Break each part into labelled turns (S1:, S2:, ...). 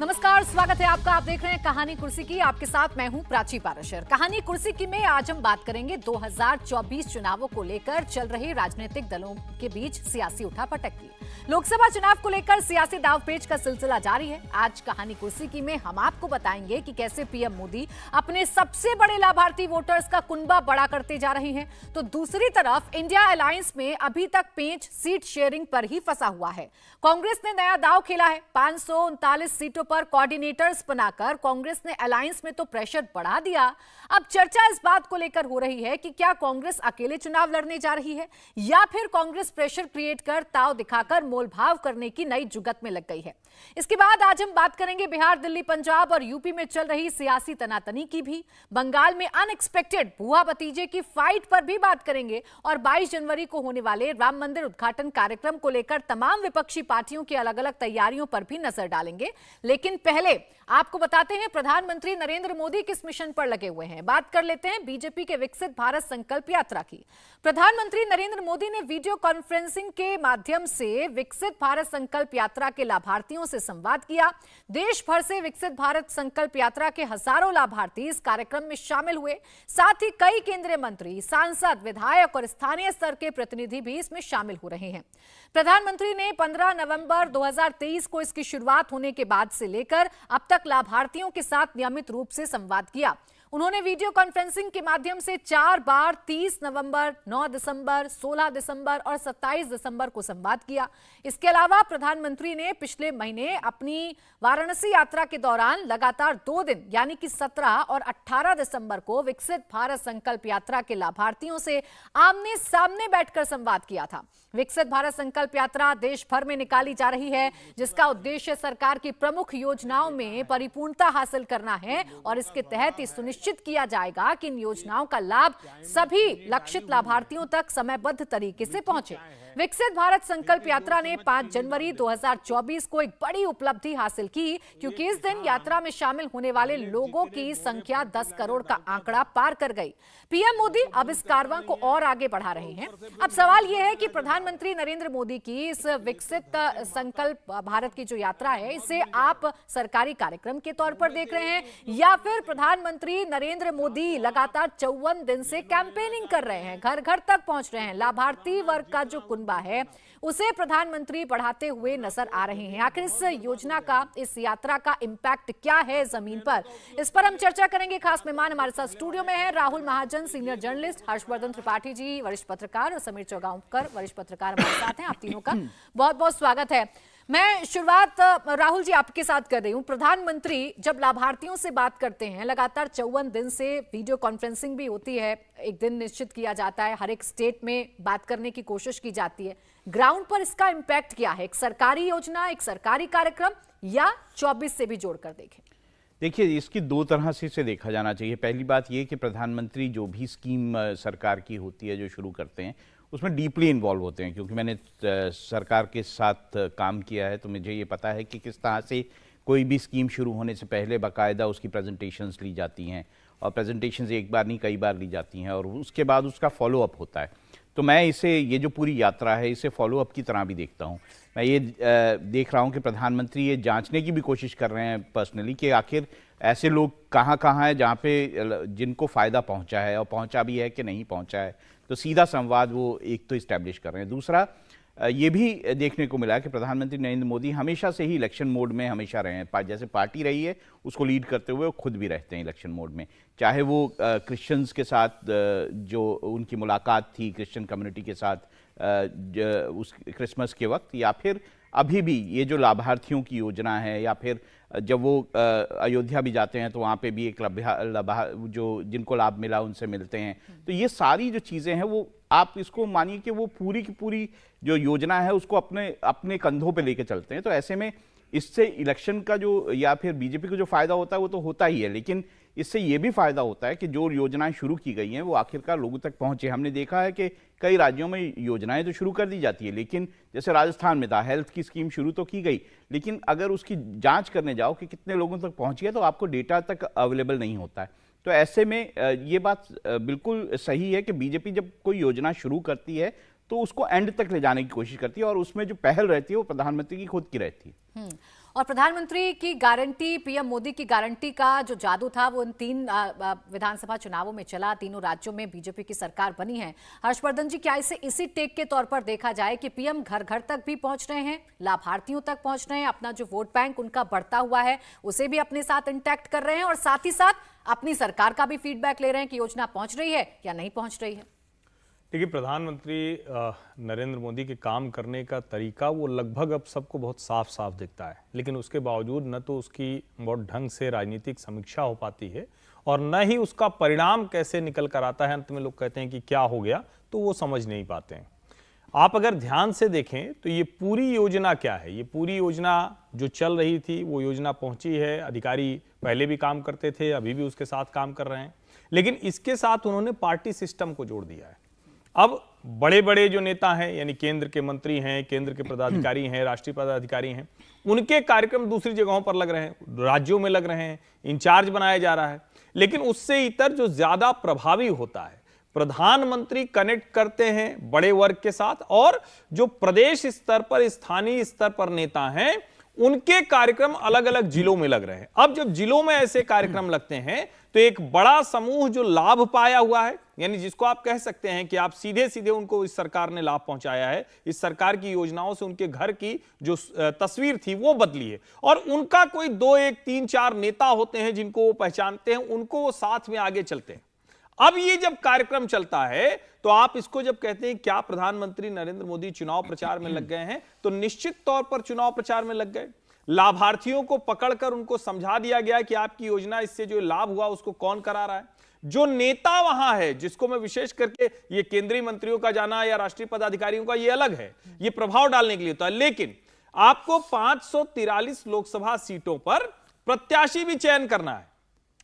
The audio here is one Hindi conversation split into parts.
S1: नमस्कार, स्वागत है आपका। आप देख रहे हैं कहानी कुर्सी की। आपके साथ मैं हूं प्राची पाराशर। कहानी कुर्सी की में आज हम बात करेंगे 2024 चुनावों को लेकर चल रही राजनीतिक दलों के बीच सियासी उठापटक की। लोकसभा चुनाव को लेकर सियासी दांवपेच का सिलसिला जारी है। आज कहानी कुर्सी की में हम आपको बताएंगे कि कैसे पीएम मोदी अपने सबसे बड़े लाभार्थी वोटर्स का कुनबा बड़ा करते जा रहे हैं, तो दूसरी तरफ इंडिया अलायंस में अभी तक पेंच सीट शेयरिंग पर ही फंसा हुआ है। कांग्रेस ने नया दांव खेला है। 539 सीटों पर कोऑर्डिनेटर्स बनाकर कांग्रेस ने अलायंस में तो प्रेशर बढ़ा दिया। अब चर्चा इस बात को लेकर हो रही है कि क्या कांग्रेस अकेले चुनाव लड़ने जा रही है या फिर कांग्रेस प्रेशर क्रिएट कर ताव दिखाकर मोलभाव करने की नई जुगत में लग गई है। इसके बाद आज हम बात करेंगे बिहार, दिल्ली, पंजाब और यूपी में चल रही सियासी तनातनी की भी। बंगाल में अनएक्सपेक्टेड बुआ भतीजे की फाइट पर भी बात करेंगे और 22 जनवरी को होने वाले राम मंदिर उद्घाटन कार्यक्रम को लेकर तमाम विपक्षी पार्टियों की अलग अलग तैयारियों पर भी नजर डालेंगे। लेकिन पहले आपको बताते हैं प्रधानमंत्री नरेंद्र मोदी किस मिशन पर लगे हुए हैं। बात कर लेते हैं बीजेपी के विकसित भारत संकल्प यात्रा की। प्रधानमंत्री नरेंद्र मोदी ने वीडियो कॉन्फ्रेंसिंग के माध्यम से विकसित भारत संकल्प यात्रा के लाभार्थियों से संवाद किया। देश भर से विकसित भारत संकल्प यात्रा के हजारों लाभार्थी इस कार्यक्रम में शामिल हुए। साथ ही कई केंद्रीय मंत्री, सांसद, विधायक और स्थानीय स्तर के प्रतिनिधि भी इसमें शामिल हो रहे हैं। प्रधानमंत्री ने 15 नवंबर 2023 को इसकी शुरुआत होने के बाद से लेकर अब तक लाभार्थियों के साथ नियमित रूप से संवाद किया। उन्होंने वीडियो कॉन्फ्रेंसिंग के माध्यम से 4 बार 30 नवंबर, 9 दिसंबर, 16 दिसंबर और 27 दिसंबर को संवाद किया। इसके अलावा प्रधानमंत्री ने पिछले महीने अपनी वाराणसी यात्रा के दौरान लगातार 2 दिन यानी कि 17 और 18 दिसंबर को विकसित भारत संकल्प यात्रा के लाभार्थियों से आमने सामने बैठकर संवाद किया था। विकसित भारत संकल्प यात्रा देश भर में निकाली जा रही है, जिसका उद्देश्य सरकार की प्रमुख योजनाओं में परिपूर्णता हासिल करना है और इसके तहत ही सुनिश्चित किया जाएगा कि इन योजनाओं का लाभ सभी लक्षित लाभार्थियों तक समयबद्ध तरीके से पहुंचे। विकसित भारत संकल्प यात्रा ने 5 जनवरी 2024 को एक बड़ी उपलब्धि हासिल की, क्योंकि इस दिन यात्रा में शामिल होने वाले लोगों की संख्या 10 करोड़ का आंकड़ा पार कर गई। पीएम मोदी अब इस कारवां को और आगे बढ़ा रहे हैं। अब सवाल यह है कि प्रधानमंत्री नरेंद्र मोदी की इस विकसित संकल्प भारत की जो यात्रा है, इसे आप सरकारी कार्यक्रम के तौर पर देख रहे हैं या फिर प्रधानमंत्री नरेंद्र मोदी लगातार 54 दिन से कैंपेनिंग कर रहे हैं, घर घर तक पहुंच रहे हैं, लाभार्थी वर्ग का जो कुनबा है उसे प्रधानमंत्री बढ़ाते हुए नजर आ रहे हैं। आखिर इस योजना का, इस यात्रा का इंपैक्ट क्या है जमीन पर, इस पर हम चर्चा करेंगे। खास मेहमान हमारे साथ स्टूडियो में है राहुल महाजन, सीनियर जर्नलिस्ट, हर्षवर्धन त्रिपाठी जी, वरिष्ठ पत्रकार, और समीर चौगांवकर, वरिष्ठ पत्रकार हमारे साथ हैं। आप तीनों का बहुत बहुत स्वागत है। मैं शुरुआत राहुल जी आपके साथ कर रही हूं। प्रधानमंत्री जब लाभार्थियों से बात करते हैं, लगातार 54 दिन से वीडियो कॉन्फ्रेंसिंग भी होती है, एक दिन निश्चित किया जाता है, हर एक स्टेट में बात करने की कोशिश की जाती है। ग्राउंड पर इसका इंपैक्ट क्या है? एक सरकारी योजना, एक सरकारी कार्यक्रम, या 24 से भी जोड़कर देखें?
S2: देखिए, इसकी 2 तरह से इसे देखा जाना चाहिए। पहली बात यह कि प्रधानमंत्री जो भी स्कीम सरकार की होती है, जो शुरू करते हैं, उसमें डीपली इन्वॉल्व होते हैं। क्योंकि मैंने सरकार के साथ काम किया है, तो मुझे ये पता है कि किस तरह से कोई भी स्कीम शुरू होने से पहले बाकायदा उसकी प्रेजेंटेशंस ली जाती हैं, और प्रेजेंटेशंस एक बार नहीं कई बार ली जाती हैं, और उसके बाद उसका फॉलो अप होता है। तो मैं इसे, ये जो पूरी यात्रा है, इसे फॉलो अप की तरह भी देखता हूँ। मैं ये देख रहा हूँ कि प्रधानमंत्री ये जांचने की भी कोशिश कर रहे हैं पर्सनली कि आखिर ऐसे लोग कहाँ कहाँ हैं जहाँ पे जिनको फ़ायदा पहुँचा है, और पहुँचा भी है कि नहीं पहुँचा है। तो सीधा संवाद वो एक तो इस्टेब्लिश कर रहे हैं। दूसरा ये भी देखने को मिला कि प्रधानमंत्री नरेंद्र मोदी हमेशा से ही इलेक्शन मोड में हमेशा रहे हैं। जैसे पार्टी रही है उसको लीड करते हुए वो खुद भी रहते हैं इलेक्शन मोड में, चाहे वो क्रिश्चियंस के साथ जो उनकी मुलाकात थी क्रिश्चियन कम्युनिटी के साथ उस क्रिसमस के वक्त, या फिर अभी भी ये जो लाभार्थियों की योजना है, या फिर जब वो अयोध्या भी जाते हैं तो वहाँ पे भी एक जो जिनको लाभ मिला उनसे मिलते हैं। तो ये सारी जो चीज़ें हैं, वो आप इसको मानिए कि वो पूरी की पूरी जो योजना है उसको अपने कंधों पे लेके चलते हैं। तो ऐसे में इससे इलेक्शन का जो, या फिर बीजेपी को जो फायदा होता है वो तो होता ही है, लेकिन इससे ये भी फायदा होता है कि जो योजनाएं शुरू की गई हैं वो आखिरकार लोगों तक पहुंचे। हमने देखा है कि कई राज्यों में योजनाएं तो शुरू कर दी जाती है, लेकिन जैसे राजस्थान में था, हेल्थ की स्कीम शुरू तो की गई, लेकिन अगर उसकी जांच करने जाओ कि कितने लोगों तक पहुंची है तो आपको डेटा तक अवेलेबल नहीं होता है। तो ऐसे में ये बात बिल्कुल सही है कि बीजेपी जब कोई योजना शुरू करती है तो उसको एंड तक ले जाने की कोशिश करती है, और उसमें जो पहल रहती है वो प्रधानमंत्री की खुद की रहती है।
S1: और प्रधानमंत्री की गारंटी, पीएम मोदी की गारंटी का जो जादू था वो इन 3 विधानसभा चुनावों में चला। तीनों राज्यों में बीजेपी की सरकार बनी है। हर्षवर्धन जी, क्या इसे इसी टेक के तौर पर देखा जाए कि पीएम घर घर तक भी पहुंच रहे हैं, लाभार्थियों तक पहुंच रहे हैं, अपना जो वोट बैंक उनका बढ़ता हुआ है उसे भी अपने साथ इंटैक्ट कर रहे हैं, और साथ ही साथ अपनी सरकार का भी फीडबैक ले रहे हैं कि योजना पहुंच रही है या नहीं पहुंच रही है?
S3: देखिए, प्रधानमंत्री नरेंद्र मोदी के काम करने का तरीका वो लगभग अब सबको बहुत साफ साफ दिखता है, लेकिन उसके बावजूद न तो उसकी बहुत ढंग से राजनीतिक समीक्षा हो पाती है और न ही उसका परिणाम कैसे निकल कर आता है। अंत में लोग कहते हैं कि क्या हो गया, तो वो समझ नहीं पाते हैं। आप अगर ध्यान से देखें तो ये पूरी योजना क्या है, ये पूरी योजना जो चल रही थी वो योजना पहुंची है। अधिकारी पहले भी काम करते थे, अभी भी उसके साथ काम कर रहे हैं, लेकिन इसके साथ उन्होंने पार्टी सिस्टम को जोड़ दिया है। अब बड़े बड़े जो नेता हैं, यानी केंद्र के मंत्री हैं, केंद्र के पदाधिकारी हैं, राष्ट्रीय पदाधिकारी हैं, उनके कार्यक्रम दूसरी जगहों पर लग रहे हैं, राज्यों में लग रहे हैं, इंचार्ज बनाया जा रहा है। लेकिन उससे इतर जो ज्यादा प्रभावी होता है, प्रधानमंत्री कनेक्ट करते हैं बड़े वर्ग के साथ, और जो प्रदेश स्तर पर, स्थानीय स्तर पर नेता हैं, उनके कार्यक्रम अलग अलग जिलों में लग रहे हैं। अब जब जिलों में ऐसे कार्यक्रम लगते हैं तो एक बड़ा समूह जो लाभ पाया हुआ है, यानी जिसको आप कह सकते हैं कि आप सीधे सीधे उनको इस सरकार ने लाभ पहुंचाया है, इस सरकार की योजनाओं से उनके घर की जो तस्वीर थी वो बदली है, और उनका कोई 2, 1, 3, 4 नेता होते हैं जिनको वो पहचानते हैं, उनको वो साथ में आगे चलते हैं। अब ये जब कार्यक्रम चलता है तो आप इसको जब कहते हैं क्या प्रधानमंत्री नरेंद्र मोदी चुनाव प्रचार में लग गए हैं, तो निश्चित तौर पर चुनाव प्रचार में लग गए। लाभार्थियों को पकड़कर उनको समझा दिया गया कि आपकी योजना, इससे जो लाभ हुआ उसको कौन करा रहा है। जो नेता वहां है, जिसको मैं विशेष करके, ये केंद्रीय मंत्रियों का जाना या राष्ट्रीय पदाधिकारियों का ये अलग है, ये प्रभाव डालने के लिए होता है, लेकिन आपको 543 लोकसभा सीटों पर प्रत्याशी भी चयन करना है,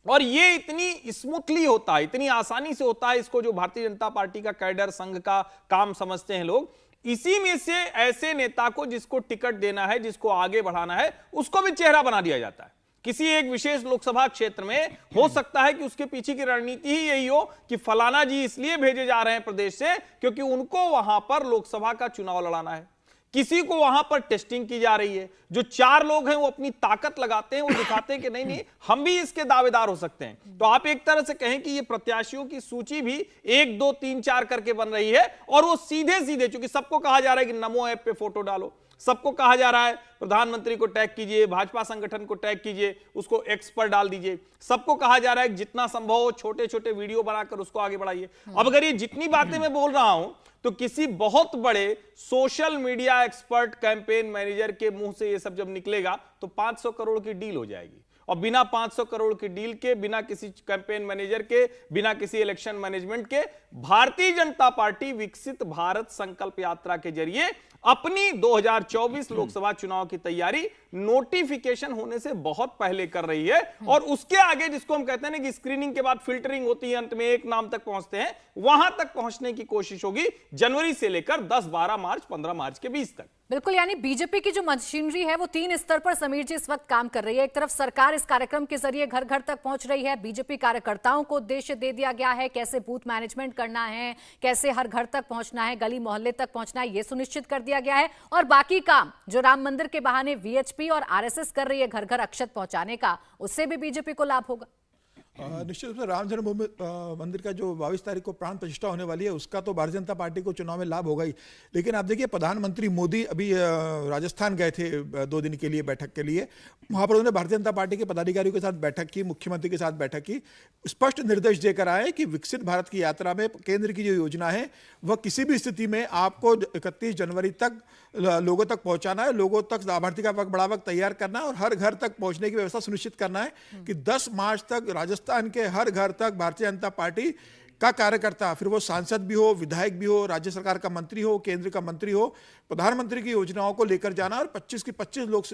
S3: और ये इतनी स्मूथली होता है, इतनी आसानी से होता है। इसको जो भारतीय जनता पार्टी का कैडर, संघ का काम समझते हैं लोग, इसी में से ऐसे नेता को जिसको टिकट देना है, जिसको आगे बढ़ाना है, उसको भी चेहरा बना दिया जाता है। किसी एक विशेष लोकसभा क्षेत्र में हो सकता है कि उसके पीछे की रणनीति ही यही हो कि फलाना जी इसलिए भेजे जा रहे हैं प्रदेश से क्योंकि उनको वहां पर लोकसभा का चुनाव लड़ाना है। किसी को वहां पर टेस्टिंग की जा रही है। जो 4 लोग हैं वो अपनी ताकत लगाते हैं, वो दिखाते हैं कि नहीं नहीं हम भी इसके दावेदार हो सकते हैं। तो आप एक तरह से कहें कि ये प्रत्याशियों की सूची भी 1, 2, 3, 4 करके बन रही है, और वो सीधे सीधे, चूंकि सबको कहा जा रहा है कि नमो ऐप पे फोटो डालो, सबको कहा जा रहा है प्रधानमंत्री को टैग कीजिए, भाजपा संगठन को टैग कीजिए, उसको एक्स पर डाल दीजिए, सबको कहा जा रहा है कि जितना संभव हो छोटे छोटे वीडियो बनाकर उसको आगे बढ़ाइए। अब अगर ये जितनी बातें मैं बोल रहा हूं तो किसी बहुत बड़े social media expert, campaign manager के मुंह से ये सब जब निकलेगा तो 500 करोड़ की डील हो जाएगी, और बिना 500 करोड़ की डील के, बिना किसी कैंपेन मैनेजर के, बिना किसी इलेक्शन मैनेजमेंट के, भारतीय जनता पार्टी विकसित भारत संकल्प यात्रा के जरिए अपनी 2024 लोकसभा चुनाव की तैयारी नोटिफिकेशन होने से बहुत पहले कर रही है। और उसके आगे, जिसको हम कहते हैं ना कि स्क्रीनिंग के बाद फिल्टरिंग होती है, अंत में एक नाम तक पहुंचते हैं, वहां तक पहुंचने की कोशिश होगी जनवरी से लेकर 10, 12 मार्च, 15 मार्च के बीच तक।
S1: बिल्कुल, यानी बीजेपी की जो मशीनरी है वो 3 स्तर पर समीर जी इस वक्त काम कर रही है। एक तरफ सरकार इस कार्यक्रम के जरिए घर घर तक पहुंच रही है, बीजेपी कार्यकर्ताओं को उद्देश्य दे दिया गया है कैसे बूथ मैनेजमेंट करना है, कैसे हर घर तक पहुंचना है, गली मोहल्ले तक पहुंचना है, ये सुनिश्चित कर दिया गया है। और बाकी काम जो राम मंदिर के बहाने वीएचपी और आरएसएस कर रही है घर घर अक्षत पहुंचाने का, उससे भी बीजेपी को लाभ होगा।
S4: निश्चित रूप से राम जन्मभूमि मंदिर का जो 22 तारीख को प्राण प्रतिष्ठा होने वाली है, उसका तो भारतीय जनता पार्टी को चुनाव में लाभ होगा ही। लेकिन आप देखिए, प्रधानमंत्री मोदी अभी राजस्थान गए थे 2 दिन के लिए, बैठक के लिए। वहां पर उन्होंने भारतीय जनता पार्टी के पदाधिकारियों के साथ बैठक की, मुख्यमंत्री के साथ बैठक की, स्पष्ट निर्देश देकर आए कि विकसित भारत की यात्रा में केंद्र की जो योजना है वह किसी भी स्थिति में आपको 31 जनवरी तक लोगों तक पहुंचाना है, लोगों तक लाभार्थी का वक्त बड़ा वक्त तैयार करना है, और हर घर तक पहुंचने की व्यवस्था सुनिश्चित करना है कि 10 मार्च तक राजस्थान के हर घर तक भारतीय जनता पार्टी का कार्यकर्ता, फिर वो सांसद भी हो, विधायक भी हो, राज्य सरकार का मंत्री हो, केंद्र का मंत्री हो, प्रधानमंत्री की योजनाओं को लेकर जाना, और 25 की 25 लोग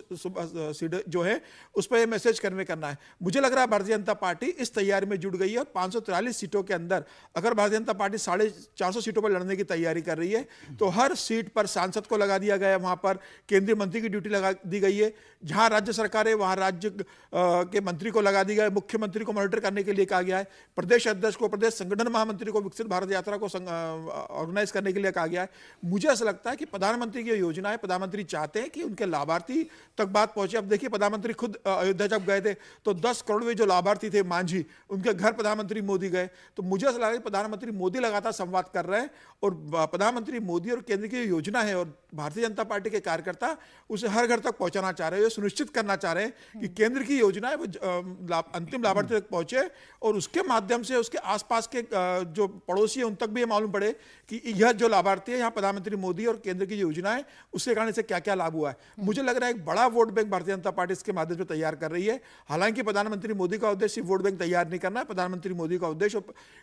S4: सीट जो है उस पर मैसेज कन्वे करना है। मुझे लग रहा है भारतीय जनता पार्टी इस तैयारी में जुट गई है, और 543 सीटों के अंदर अगर भारतीय जनता पार्टी 450 सीटों पर लड़ने की तैयारी कर रही है, तो हर सीट पर सांसद को लगा दिया गया है, वहां पर केंद्रीय मंत्री की ड्यूटी लगा दी गई है, जहां राज्य सरकार है वहां राज्य के मंत्री को लगा दी गई है, मुख्यमंत्री को मॉनिटर करने के लिए कहा गया है, प्रदेश अध्यक्ष को, प्रदेश संगठन महामंत्री को विकसित भारत यात्रा को ऑर्गेनाइज करने के लिए कहा गया है। मुझे ऐसा लगता है कि प्रधानमंत्री की योजना है, प्रधानमंत्री चाहते हैं कि उनके लाभार्थी तक बात पहुंचे। अब देखिए, प्रधानमंत्री खुद अयोध्या जब गए थे तो 10 करोड़ जो लाभार्थी थे मांझी, उनके घर प्रधानमंत्री मोदी गए। तो मुझे ऐसा लगा कि प्रधानमंत्री मोदी लगातार संवाद कर रहे हैं और प्रधानमंत्री मोदी और केंद्र की योजना है और भारतीय जनता पार्टी के कार्यकर्ता उसे हर घर तक पहुंचाना चाह रहे हैं। सुनिश्चित करना चाह रहे हैं कि केंद्र की योजना है वो अंतिम लाभार्थी तक पहुंचे और उसके माध्यम से उसके आसपास के जो पड़ोसी है उन तक भी ये मालूम पड़े कि यह जो लाभार्थी है, यहाँ प्रधानमंत्री मोदी और केंद्र की योजना है, उसके कारण से क्या क्या लाभ हुआ है। मुझे लग रहा है एक बड़ा vote bank Bharatiya Janata party इसके माध्यम से तैयार कर रही है। हालांकि प्रधानमंत्री मोदी का उद्देश्य वोट बैंक तैयार नहीं करना है। प्रधानमंत्री मोदी का उद्देश्य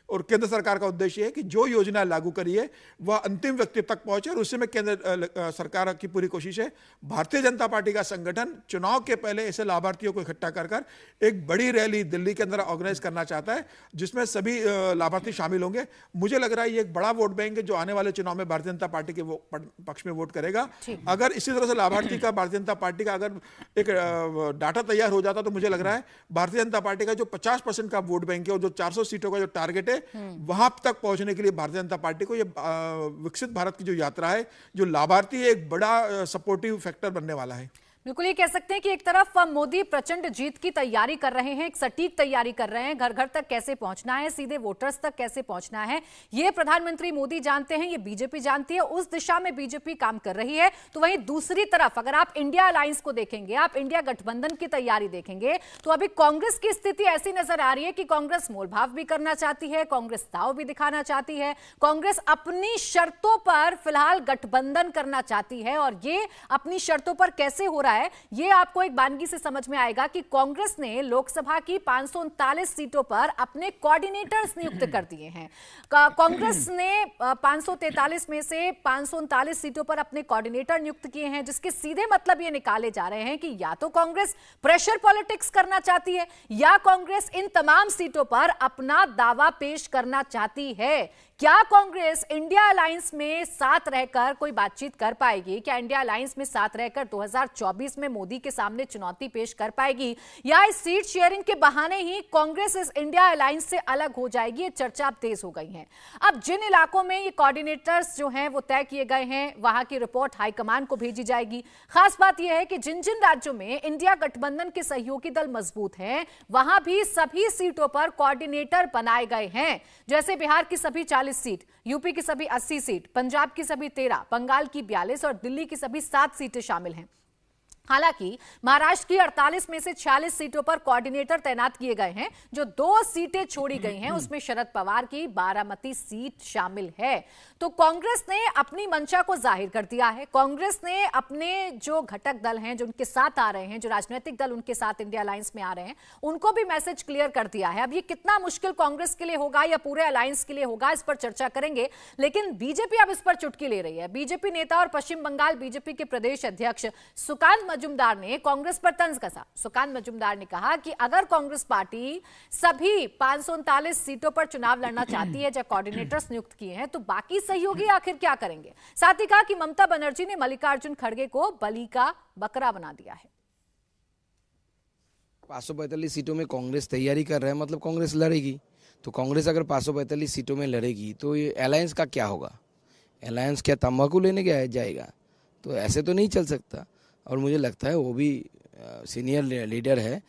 S4: और केंद्र सरकार का उद्देश्य है कि जो योजना लागू करी है वह अंतिम व्यक्ति तक पहुंचे और उससे में केंद्र सरकार की पूरी कोशिश है। भारतीय जनता पार्टी का संगठन चुनाव के पहले ऐसे लाभार्थियों को इकट्ठा कर एक बड़ी रैली दिल्ली के अंदर ऑर्गेनाइज करना चाहता है जिसमें सभी लाभार्थी शामिल होंगे। मुझे लग रहा है ये एक बड़ा वोट बैंक है जो आने वाले चुनाव में भारतीय जनता पार्टी के पक्ष में वोट करेगा। अगर इसी तरह से लाभार्थी का भारतीय जनता पार्टी का अगर एक डाटा तैयार हो जाता तो मुझे लग रहा है भारतीय जनता पार्टी का जो 50% का वोट बैंक है और जो 400 सीटों का जो टारगेट है वहां तक पहुंचने के लिए भारतीय जनता पार्टी को ये विकसित भारत की जो यात्रा है, जो लाभार्थी है, एक बड़ा सपोर्टिव फैक्टर बनने वाला है।
S1: बिल्कुल ये कह सकते हैं कि एक तरफ मोदी प्रचंड जीत की तैयारी कर रहे हैं, एक सटीक तैयारी कर रहे हैं, घर घर तक कैसे पहुंचना है, सीधे वोटर्स तक कैसे पहुंचना है, ये प्रधानमंत्री मोदी जानते हैं, ये बीजेपी जानती है, उस दिशा में बीजेपी काम कर रही है। तो वहीं दूसरी तरफ अगर आप इंडिया अलायंस को देखेंगे, आप इंडिया गठबंधन की तैयारी देखेंगे तो अभी कांग्रेस की स्थिति ऐसी नजर आ रही है कि कांग्रेस मोलभाव भी करना चाहती है, कांग्रेस दाव भी दिखाना चाहती है, कांग्रेस अपनी शर्तों पर फिलहाल गठबंधन करना चाहती है। और ये अपनी शर्तों पर कैसे हो रहा है ये आपको एक बानगी से समझ में आएगा कि कांग्रेस ने लोकसभा की 539 सीटों पर अपने कोऑर्डिनेटर्स नियुक्त कर दिए हैं। कांग्रेस ने 543 में से 539 सीटों पर अपने कोऑर्डिनेटर नियुक्त किए हैं, जिसके सीधे मतलब ये निकाले जा रहे हैं कि या तो कांग्रेस प्रेशर पॉलिटिक्स करना चाहती है या कांग्रेस इन तमाम सीटों पर अपना दावा पेश करना चाहती है। क्या कांग्रेस इंडिया अलायंस में साथ रहकर कोई बातचीत कर पाएगी? क्या इंडिया अलायंस में साथ रहकर 2024 में मोदी के सामने चुनौती पेश कर पाएगी, या इस सीट शेयरिंग के बहाने ही कांग्रेस इस इंडिया अलायंस से अलग हो जाएगी? ये चर्चा अब तेज हो गई है। अब जिन इलाकों में ये कोऑर्डिनेटर्स जो हैं वो तय किए गए हैं, वहां की रिपोर्ट हाईकमान को भेजी जाएगी। खास बात यह है कि जिन जिन राज्यों में इंडिया गठबंधन के सहयोगी दल मजबूत हैं, वहां भी सभी सीटों पर कोऑर्डिनेटर बनाए गए हैं। जैसे बिहार की सभी 40 सीट, यूपी की सभी 80 सीट, पंजाब की सभी 13, बंगाल की 42 और दिल्ली की सभी 7 सीटें शामिल हैं। हालांकि महाराष्ट्र की 48 में से 46 सीटों पर कोऑर्डिनेटर तैनात किए गए हैं। जो 2 सीटें छोड़ी गई हैं उसमें शरद पवार की बारामती सीट शामिल है। तो कांग्रेस ने अपनी मंशा को जाहिर कर दिया है। कांग्रेस ने अपने जो घटक दल हैं, जो उनके साथ आ रहे हैं, जो राजनीतिक दल उनके साथ इंडिया अलायंस में आ रहे हैं, उनको भी मैसेज क्लियर कर दिया है। अब ये कितना मुश्किल कांग्रेस के लिए होगा या पूरे अलायंस के लिए होगा, इस पर चर्चा करेंगे। लेकिन बीजेपी अब इस पर चुटकी ले रही है। बीजेपी नेता और पश्चिम बंगाल बीजेपी के प्रदेश अध्यक्ष सुकांत मजूमदार ने कांग्रेस पर तंज कसा। सुकांत मजूमदार ने कहा कि अगर कांग्रेस पार्टी सभी 539 सीटों पर चुनाव लड़ना चाहती है, जब कोऑर्डिनेटर्स नियुक्त किए हैं, तो बाकी सहयोगी आखिर क्या करेंगे? साथ ही कहा कि ममता बनर्जी ने मल्लिकार्जुन खड़गे को बलि का बकरा बना दिया है।
S5: 545 सीटों में कांग्रेस तैयारी कर रहा है, मतलब कांग्रेस लड़ेगी। तो कांग्रेस अगर 545 सीटों में लड़ेगी तो ये अलायंस का क्या होगा? अलायंस क्या तंबाकू लेने गया जाएगा? तो ऐसे तो नहीं चल सकता। और मुझे लगता है वो भी सीनियर लीडर है,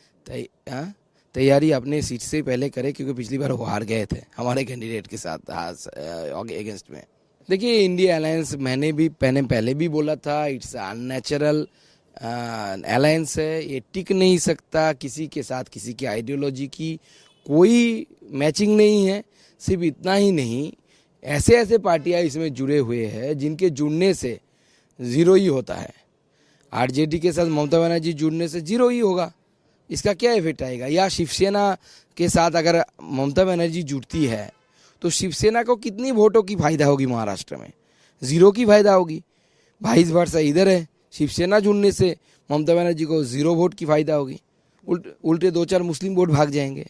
S5: तैयारी अपने सीट से पहले करे, क्योंकि पिछली बार वो हार गए थे हमारे कैंडिडेट के साथ अगेंस्ट में। देखिए, इंडिया अलायंस मैंने भी पहले भी बोला था, इट्स अननेचुरल अलायंस है, ये टिक नहीं सकता किसी के साथ। किसी की आइडियोलॉजी की कोई मैचिंग नहीं है। सिर्फ इतना ही नहीं, ऐसे ऐसे पार्टियां इसमें जुड़े हुए हैं जिनके जुड़ने से ज़ीरो ही होता है। आरजेडी के साथ ममता बनर्जी जुड़ने से 0 ही होगा, इसका क्या इफेक्ट आएगा? या शिवसेना के साथ अगर ममता बनर्जी जुड़ती है तो शिवसेना को कितनी वोटों की फायदा होगी? महाराष्ट्र में 0 की फायदा होगी। वाइस वर्सा इधर है, शिवसेना जुड़ने से ममता बनर्जी को 0 वोट की फायदा होगी। उल्टे 2-4 मुस्लिम वोट भाग जाएंगे।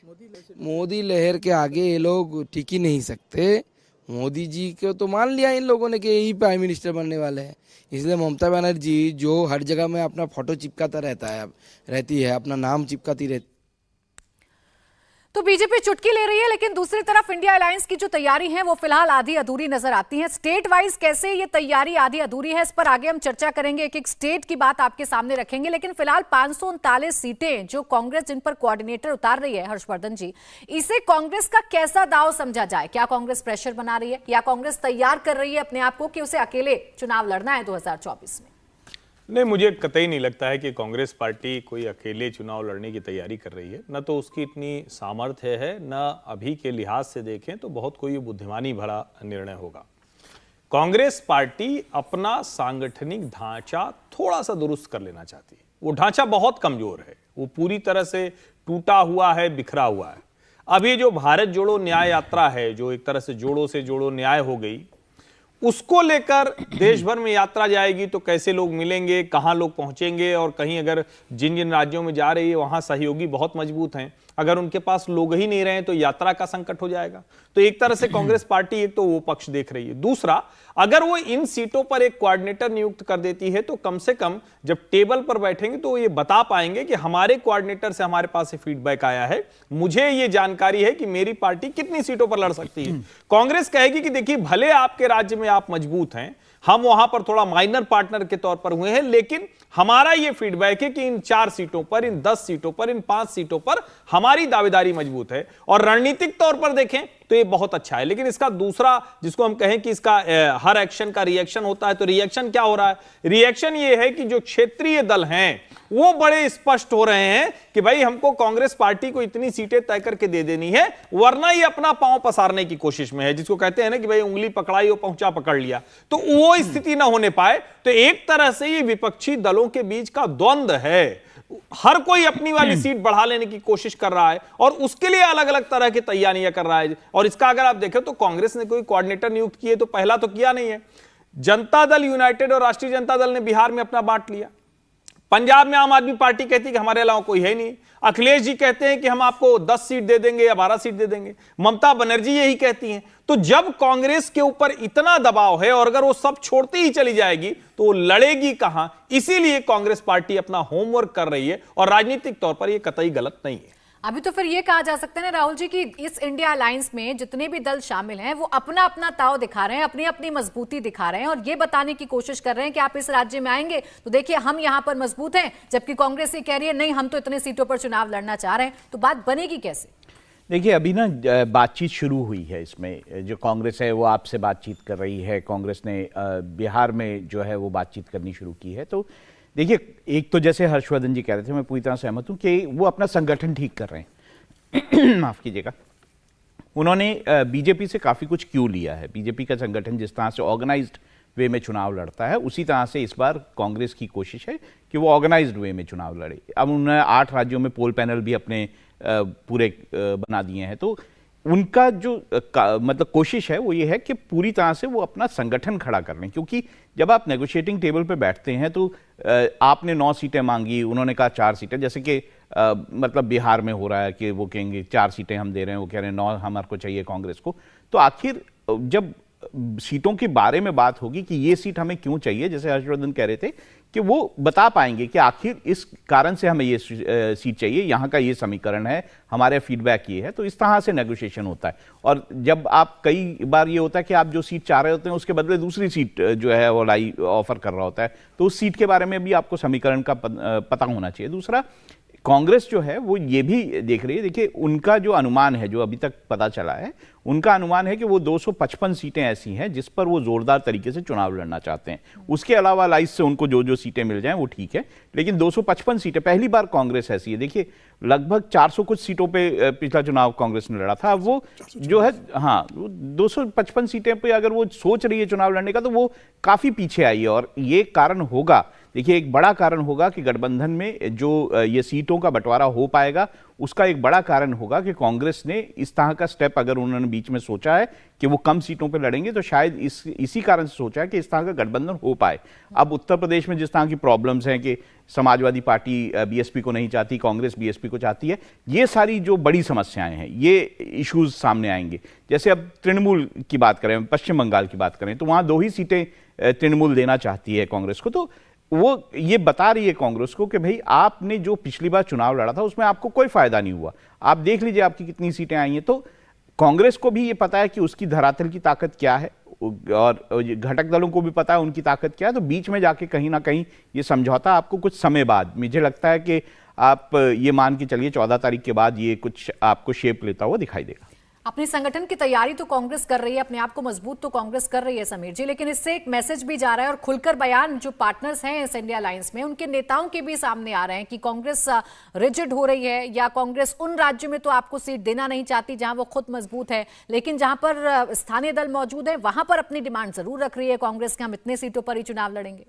S5: मोदी लहर के आगे ये लोग टिक ही नहीं सकते। मोदी जी को तो मान लिया इन लोगों ने कि यही प्राइम मिनिस्टर बनने वाले हैं, इसलिए ममता बनर्जी जो हर जगह में अपना फोटो चिपकाता रहती है, अपना नाम चिपकाती रहती।
S1: तो बीजेपी चुटकी ले रही है, लेकिन दूसरी तरफ इंडिया अलायंस की जो तैयारी है वो फिलहाल आधी अधूरी नजर आती है। स्टेट वाइज कैसे ये तैयारी आधी अधूरी है, इस पर आगे हम चर्चा करेंगे, एक एक स्टेट की बात आपके सामने रखेंगे। लेकिन फिलहाल 539 सीटें जो कांग्रेस जिन पर कोऑर्डिनेटर उतार रही है हर्षवर्धन जी, इसे कांग्रेस का कैसा दाव समझा जाए? क्या कांग्रेस प्रेशर बना रही है या कांग्रेस तैयार कर रही है अपने आप को कि उसे अकेले चुनाव लड़ना है 2024 में?
S3: नहीं, मुझे कतई नहीं लगता है कि कांग्रेस पार्टी कोई अकेले चुनाव लड़ने की तैयारी कर रही है। न तो उसकी इतनी सामर्थ्य है, न अभी के लिहाज से देखें तो बहुत कोई बुद्धिमानी भरा निर्णय होगा। कांग्रेस पार्टी अपना सांगठनिक ढांचा थोड़ा सा दुरुस्त कर लेना चाहती है। वो ढांचा बहुत कमजोर है, वो पूरी तरह से टूटा हुआ है, बिखरा हुआ है। अभी जो भारत जोड़ो न्याय यात्रा है, जो एक तरह से जोड़ो से जोड़ो न्याय हो गई, उसको लेकर देश भर में यात्रा जाएगी तो कैसे लोग मिलेंगे, कहां लोग पहुंचेंगे, और कहीं अगर जिन जिन राज्यों में जा रही है वहां सहयोगी बहुत मजबूत हैं, अगर उनके पास लोग ही नहीं रहे तो यात्रा का संकट हो जाएगा। तो एक तरह से कांग्रेस पार्टी एक तो वो पक्ष देख रही है। दूसरा, अगर वो इन सीटों पर एक कोऑर्डिनेटर नियुक्त कर देती है तो कम से कम जब टेबल पर बैठेंगे तो ये बता पाएंगे कि हमारे कोऑर्डिनेटर से हमारे पास फीडबैक आया है, मुझे ये जानकारी है कि मेरी पार्टी कितनी सीटों पर लड़ सकती है। कांग्रेस कहेगी कि देखिए, भले आपके राज्य में आप मजबूत हैं, हम वहां पर थोड़ा माइनर पार्टनर के तौर पर हुए हैं, लेकिन हमारा यह फीडबैक है कि इन 4 सीटों पर, इन 10 सीटों पर, इन 5 सीटों पर हमारी दावेदारी मजबूत है। और रणनीतिक तौर पर देखें तो ये बहुत अच्छा है। लेकिन इसका दूसरा, जिसको हम कहें कि इसका हर एक्शन का रिएक्शन होता है, तो रिएक्शन क्या हो रहा है? रिएक्शन ये है कि जो क्षेत्रीय दल हैं वो बड़े स्पष्ट हो रहे हैं कि भाई हमको कांग्रेस पार्टी को इतनी सीटें तय करके दे देनी है, वरना ये अपना पांव पसारने की कोशिश में है। जिसको कहते हैं ना कि भाई उंगली पकड़ाई और पहुंचा पकड़ लिया, तो वो स्थिति ना होने पाए। तो एक तरह से ये विपक्षी दलों के बीच का द्वंद्व है। हर कोई अपनी वाली सीट बढ़ा लेने की कोशिश कर रहा है और उसके लिए अलग अलग तरह की तैयारियां कर रहा है। और इसका अगर आप देखें तो कांग्रेस ने कोई कोऑर्डिनेटर नियुक्त किए तो पहला तो किया नहीं है। जनता दल यूनाइटेड और राष्ट्रीय जनता दल ने बिहार में अपना बांट लिया। पंजाब में आम आदमी पार्टी कहती है कि हमारे अलावा कोई है नहीं। अखिलेश जी कहते हैं कि हम आपको 10 सीट दे देंगे या 12 सीट दे देंगे। ममता बनर्जी यही कहती हैं। तो जब कांग्रेस के ऊपर इतना दबाव है और अगर वो सब छोड़ती ही चली जाएगी तो वो लड़ेगी कहां? इसीलिए कांग्रेस पार्टी अपना होमवर्क कर रही है और राजनीतिक तौर पर यह कतई गलत नहीं है।
S1: अभी तो फिर ये कहा जा सकता है ना राहुल जी कि इस इंडिया अलायंस में जितने भी दल शामिल हैं वो अपना अपना ताव दिखा रहे हैं, अपनी अपनी मजबूती दिखा रहे हैं और ये बताने की कोशिश कर रहे हैं कि आप इस राज्य में आएंगे तो देखिए हम यहां पर मजबूत हैं, जबकि कांग्रेस ये कह रही है नहीं, हम तो इतने सीटों पर चुनाव लड़ना चाह रहे हैं। तो बात बनेगी कैसे?
S2: देखिए, अभी ना बातचीत शुरू हुई है। इसमें जो कांग्रेस है वो आपसे बातचीत कर रही है। कांग्रेस ने बिहार में जो है वो बातचीत करनी शुरू की है। तो देखिए, एक तो जैसे हर्षवर्धन जी कह रहे थे, मैं पूरी तरह सहमत हूं कि वो अपना संगठन ठीक कर रहे हैं। माफ कीजिएगा, उन्होंने बीजेपी से काफ़ी कुछ क्यों लिया है। बीजेपी का संगठन जिस तरह से ऑर्गेनाइज्ड वे में चुनाव लड़ता है, उसी तरह से इस बार कांग्रेस की कोशिश है कि वो ऑर्गेनाइज्ड वे में चुनाव लड़े। अब उन्होंने 8 राज्यों में पोल पैनल भी अपने पूरे बना दिए हैं। तो उनका जो मतलब कोशिश है वो ये है कि पूरी तरह से वो अपना संगठन खड़ा कर लें, क्योंकि जब आप नेगोशिएटिंग टेबल पे बैठते हैं तो आपने 9 सीटें मांगी, उन्होंने कहा 4 सीटें। जैसे कि मतलब बिहार में हो रहा है कि वो कहेंगे 4 सीटें हम दे रहे हैं, वो कह रहे हैं 9 हमारे को चाहिए कांग्रेस को। तो आखिर जब सीटों के बारे में बात होगी कि ये सीट हमें क्यों चाहिए, जैसे हर्षवर्धन कह रहे थे कि वो बता पाएंगे कि आखिर इस कारण से हमें ये सीट चाहिए, यहाँ का ये समीकरण है, हमारे फीडबैक ये है। तो इस तरह से नेगोशिएशन होता है। और जब आप कई बार ये होता है कि आप जो सीट चाह रहे होते हैं उसके बदले दूसरी सीट जो है वो लाई ऑफर कर रहा होता है, तो उस सीट के बारे में भी आपको समीकरण का पता होना चाहिए। दूसरा, कांग्रेस जो है वो ये भी देख रही है। देखिए, उनका जो अनुमान है, जो अभी तक पता चला है, उनका अनुमान है कि वो 255 सीटें ऐसी हैं जिस पर वो जोरदार तरीके से चुनाव लड़ना चाहते हैं। उसके अलावा लाइस से उनको जो जो सीटें मिल जाएं वो ठीक है, लेकिन 255 सीटें, पहली बार कांग्रेस ऐसी है। देखिए, लगभग 400 कुछ सीटों पे पिछला चुनाव कांग्रेस ने लड़ा था। अब वो जो है, हाँ, 255 सीटें पे अगर वो सोच रही है चुनाव लड़ने का तो वो काफी पीछे आई है। और ये कारण होगा, देखिए, एक बड़ा कारण होगा कि गठबंधन में जो ये सीटों का बंटवारा हो पाएगा, उसका एक बड़ा कारण होगा कि कांग्रेस ने इस तरह का स्टेप अगर उन्होंने बीच में सोचा है कि वो कम सीटों पे लड़ेंगे, तो शायद इसी कारण से सोचा है कि इस तरह का गठबंधन हो पाए। अब उत्तर प्रदेश में जिस तरह की प्रॉब्लम्स हैं कि समाजवादी पार्टी बीएसपी को नहीं चाहती, कांग्रेस बीएसपी को चाहती है, ये सारी जो बड़ी समस्याएं हैं, ये इश्यूज सामने आएंगे। जैसे अब तृणमूल की बात करें, पश्चिम बंगाल की बात करें, तो वहां 2 ही सीटें तृणमूल देना चाहती है कांग्रेस को। तो वो ये बता रही है कांग्रेस को कि भाई आपने जो पिछली बार चुनाव लड़ा था उसमें आपको कोई फायदा नहीं हुआ, आप देख लीजिए आपकी कितनी सीटें आई हैं। तो कांग्रेस को भी ये पता है कि उसकी धरातल की ताकत क्या है और घटक दलों को भी पता है उनकी ताकत क्या है। तो बीच में जाके कहीं ना कहीं ये समझौता आपको कुछ समय बाद, मुझे लगता है कि आप ये मान के चलिए 14 तारीख के बाद ये कुछ आपको शेप लेता हुआ दिखाई देगा।
S1: अपने संगठन की तैयारी तो कांग्रेस कर रही है, अपने आप को मजबूत तो कांग्रेस कर रही है समीर जी, लेकिन इससे एक मैसेज भी जा रहा है और खुलकर बयान जो पार्टनर्स हैं इस इंडिया अलायंस में उनके नेताओं के भी सामने आ रहे हैं कि कांग्रेस रिजिड हो रही है या कांग्रेस उन राज्यों में तो आपको सीट देना नहीं चाहती जहां वो खुद मजबूत है, लेकिन जहां पर स्थानीय दल मौजूद है वहां पर अपनी डिमांड जरूर रख रही है कांग्रेस कि हम इतने सीटों पर ही चुनाव लड़ेंगे।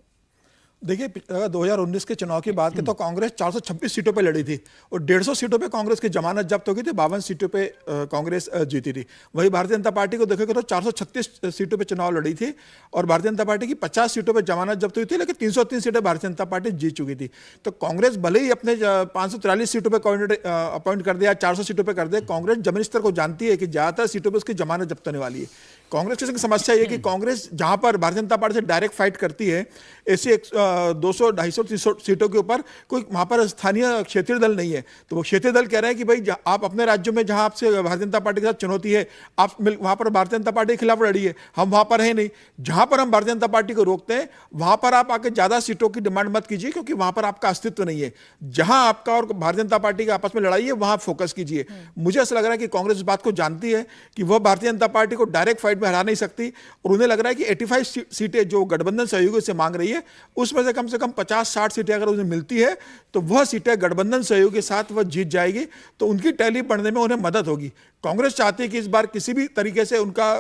S4: देखिए, अगर 2019 के चुनाव की बात करें तो कांग्रेस 426 सीटों पे लड़ी थी और 150 सीटों पे कांग्रेस की जमानत जब्त हो गई थी, 52 सीटों पे कांग्रेस जीती थी। वही भारतीय जनता पार्टी को देखोगे तो 436 सीटों पे चुनाव लड़ी थी और भारतीय जनता पार्टी की 50 सीटों पे जमानत जब्त हुई थी, लेकिन 303 सीटें भारतीय जनता पार्टी जीत चुकी थी। तो कांग्रेस भले ही अपने 543 सीटों पर कैंडिडेट अपॉइंट कर दिया, 400 सीटों पर कर दे, कांग्रेस जमीनी स्तर को जानती है कि ज़्यादातर सीटों पर उसकी जमानत जब्त होने वाली है। कांग्रेस की समस्या ये कि कांग्रेस जहां पर भारतीय जनता पार्टी से डायरेक्ट फाइट करती है, ऐसे 200, 250, 300 सीटों के ऊपर कोई वहां पर स्थानीय क्षेत्रीय दल नहीं है। तो वो क्षेत्रीय दल कह रहे हैं कि भाई आप अपने राज्यों में जहां आपसे भारतीय जनता पार्टी के साथ चुनौती है, आप वहां पर भारतीय जनता पार्टी के खिलाफ लड़िए, हम वहां पर है नहीं। जहां पर हम भारतीय जनता पार्टी को रोकते हैं वहां पर आप आके ज्यादा सीटों की डिमांड मत कीजिए, क्योंकि वहां पर आपका अस्तित्व नहीं है। जहां आपका और भारतीय जनता पार्टी का आपस में लड़ाई है वहां फोकस कीजिए। मुझे ऐसा लग रहा है कि कांग्रेस इस बात को जानती है कि वह भारतीय जनता पार्टी को डायरेक्ट फाइट में हरा नहीं सकती और उन्हें लग रहा है कि 85 सीटें जो गठबंधन सहयोगी से मांग रही है उसमें से कम 50-60 सीटें अगर उन्हें मिलती है तो वह सीटें गठबंधन सहयोग के साथ वह जीत जाएगी, तो उनकी टैली बढ़ने में उन्हें मदद होगी। कांग्रेस चाहती है कि इस बार किसी भी तरीके से उनका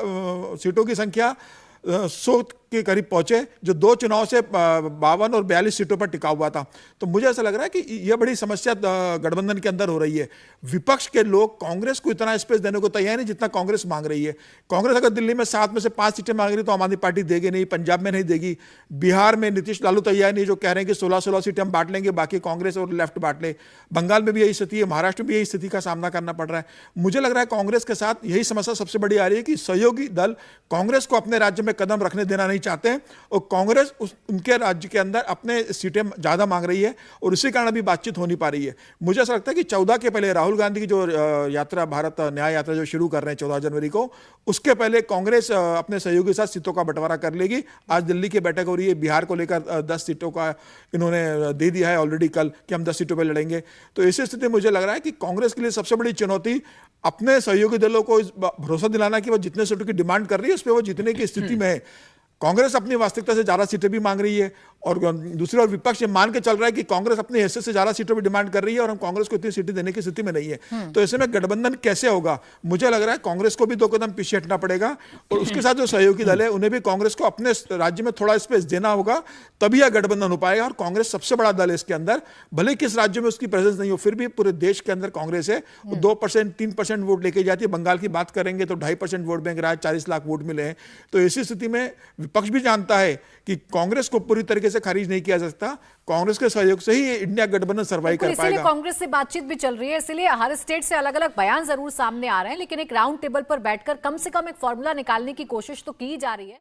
S4: सीटों की संख्या 100 के करीब पहुंचे, जो 2 चुनाव से 52 और 42 सीटों पर टिका हुआ था। तो मुझे ऐसा लग रहा है कि यह बड़ी समस्या गठबंधन के अंदर हो रही है। विपक्ष के लोग कांग्रेस को इतना स्पेस देने को तैयार नहीं जितना कांग्रेस मांग रही है। कांग्रेस अगर दिल्ली में 7 में से 5 सीटें मांग रही है तो आम आदमी पार्टी देगी नहीं, पंजाब में नहीं देगी, बिहार में नीतीश लालू तैयार नहीं, जो कह रहे हैं कि 16-16 सीटें हम बांट लेंगे, बाकी कांग्रेस और लेफ्ट बांट ले। बंगाल में भी यही स्थिति है, महाराष्ट्र में भी यही स्थिति का सामना करना पड़ रहा है। मुझे लग रहा है कांग्रेस के साथ यही समस्या सबसे बड़ी आ रही है कि सहयोगी दल कांग्रेस को अपने राज्य में कदम रखने देना नहीं चाहते हैं और कांग्रेस उनके राज्य के अंदर अपने सीटें ज्यादा मांग रही है और इसी कारण अभी बातचीत हो नहीं पा रही है। मुझे ऐसा लगता है कि 14 के पहले राहुल गांधी की जो यात्रा, भारत न्याय यात्रा जो शुरू कर रहे हैं 14 जनवरी को, उसके पहले कांग्रेस अपने सहयोगी के साथ सीटों का बंटवारा कर लेगी। आज दिल्ली की बैठक हो रही है, बिहार को लेकर 10 सीटों का इन्होंने दे दिया है ऑलरेडी कल कि हम 10 सीटों पर लड़ेंगे। तो ऐसी स्थिति मुझे लग रहा है कि कांग्रेस के लिए सबसे बड़ी चुनौती अपने सहयोगी दलों को भरोसा दिलाना कि वो जितने सीटों की डिमांड कर रही है उस पर वो जीतने की स्थिति में है। कांग्रेस अपनी वास्तविकता से ज्यादा सीटें भी मांग रही है और दूसरी ओर विपक्ष ये मान के चल रहा है कि कांग्रेस अपनी हैसियत से ज्यादा सीटों पर डिमांड कर रही है और हम कांग्रेस को इतनी सीटें देने की स्थिति में नहीं है। तो ऐसे में गठबंधन कैसे होगा? मुझे लग रहा है कांग्रेस को भी 2 कदम पीछे हटना पड़ेगा और उसके साथ जो सहयोगी दल है उन्हें भी कांग्रेस को अपने राज्य में थोड़ा स्पेस देना होगा, तभी यह गठबंधन हो पाएगा। और कांग्रेस सबसे बड़ा दल है इसके अंदर, भले किस राज्य में उसकी प्रेजेंस नहीं हो, फिर भी पूरे देश के अंदर कांग्रेस है। 2%, 3% वोट लेके जाती है। बंगाल की बात करेंगे तो 2.5% वोट बैंक रहा है, 40 लाख वोट मिले हैं। तो ऐसी स्थिति में विपक्ष भी जानता है कि कांग्रेस को पूरी तरीके से खारिज नहीं किया जा सकता। कांग्रेस के सहयोग से ही इंडिया गठबंधन सर्वाइव कर पाएगा।
S1: इसीलिए कांग्रेस से बातचीत भी चल रही है, इसलिए हर स्टेट से अलग अलग बयान जरूर सामने आ रहे हैं, लेकिन एक राउंड टेबल पर बैठकर कम से कम एक फॉर्मूला निकालने की कोशिश तो की जा रही है।